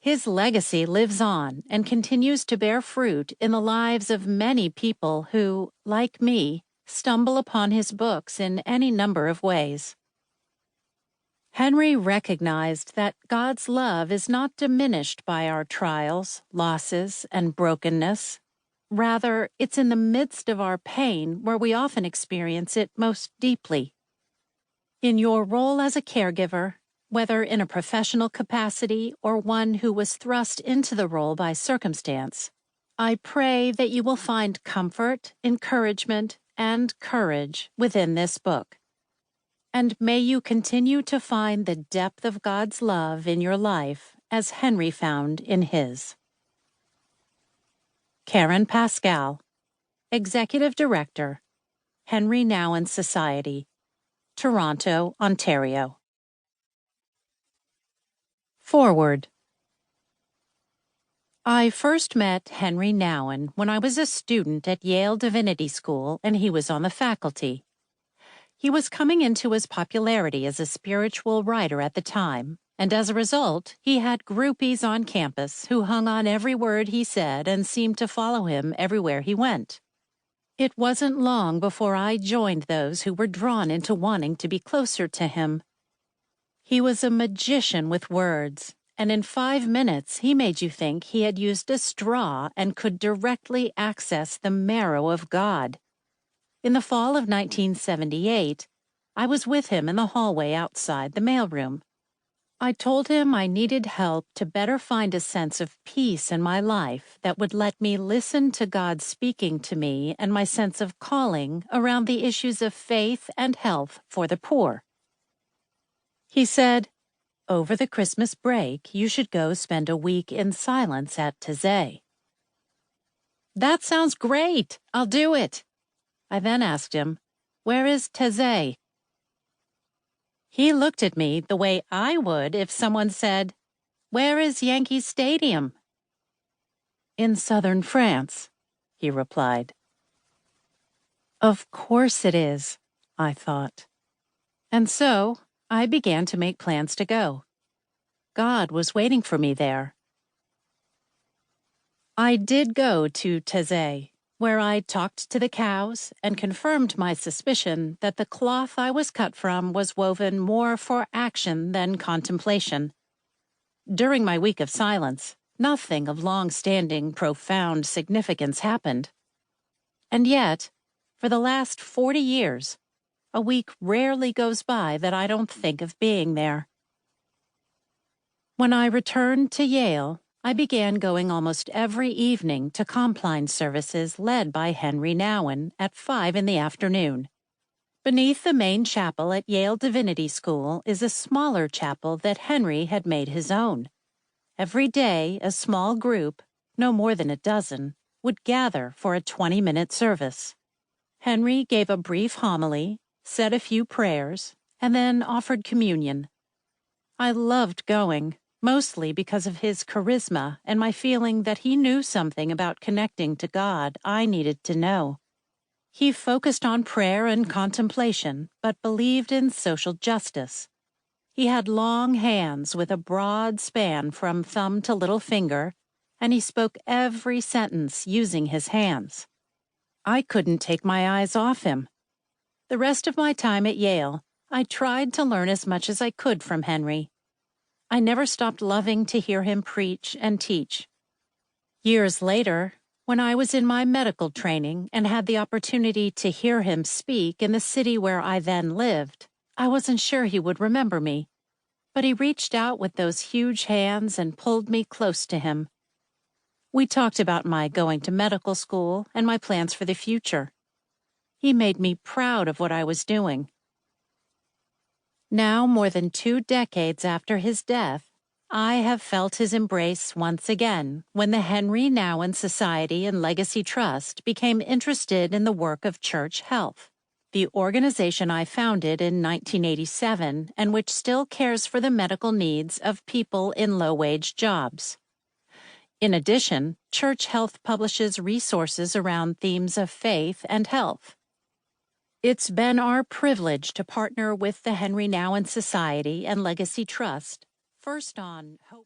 His legacy lives on and continues to bear fruit in the lives of many people who, like me, stumble upon his books in any number of ways. Henri recognized that God's love is not diminished by our trials, losses, and brokenness. Rather, it's in the midst of our pain where we often experience it most deeply. In your role as a caregiver, whether in a professional capacity or one who was thrust into the role by circumstance, I pray that you will find comfort, encouragement, and courage within this book. And may you continue to find the depth of God's love in your life as Henri found in his. Karen Pascal, Executive Director, Henri Nouwen Society, Toronto, Ontario. Forward. I first met Henri Nouwen when I was a student at Yale Divinity School and he was on the faculty. He was coming into his popularity as a spiritual writer at the time, and as a result, he had groupies on campus who hung on every word he said and seemed to follow him everywhere he went. It wasn't long before I joined those who were drawn into wanting to be closer to him. He was a magician with words, and in 5 minutes he made you think he had used a straw and could directly access the marrow of God. In the fall of 1978, I was with him in the hallway outside the mailroom. I told him I needed help to better find a sense of peace in my life that would let me listen to God speaking to me and my sense of calling around the issues of faith and health for the poor. He said, "Over the Christmas break, you should go spend a week in silence at Taizé." "That sounds great. I'll do it." I then asked him, "Where is Taizé?" He looked at me the way I would if someone said, "Where is Yankee Stadium?" "In southern France," he replied. Of course it is, I thought. And so I began to make plans to go. God was waiting for me there. I did go to Taizé, where I talked to the cows and confirmed my suspicion that the cloth I was cut from was woven more for action than contemplation. During my week of silence, nothing of long-standing, profound significance happened. And yet, for the last 40 years, a week rarely goes by that I don't think of being there. When I returned to Yale, I began going almost every evening to Compline services led by Henri Nouwen at 5 in the afternoon. Beneath the main chapel at Yale Divinity School is a smaller chapel that Henri had made his own. Every day, a small group, no more than a dozen, would gather for a 20-minute service. Henri gave a brief homily, said a few prayers, and then offered communion. I loved going, mostly because of his charisma and my feeling that he knew something about connecting to God I needed to know. He focused on prayer and contemplation, but believed in social justice. He had long hands with a broad span from thumb to little finger, and he spoke every sentence using his hands. I couldn't take my eyes off him. The rest of my time at Yale, I tried to learn as much as I could from Henri. I never stopped loving to hear him preach and teach. Years later, when I was in my medical training and had the opportunity to hear him speak in the city where I then lived, I wasn't sure he would remember me. But he reached out with those huge hands and pulled me close to him. We talked about my going to medical school and my plans for the future. He made me proud of what I was doing. Now, more than 2 decades after his death, I have felt his embrace once again when the Henri Nouwen Society and Legacy Trust became interested in the work of Church Health, the organization I founded in 1987 and which still cares for the medical needs of people in low-wage jobs. In addition, Church Health publishes resources around themes of faith and health. It's been our privilege to partner with the Henri Nouwen Society and Legacy Trust, first on Hope.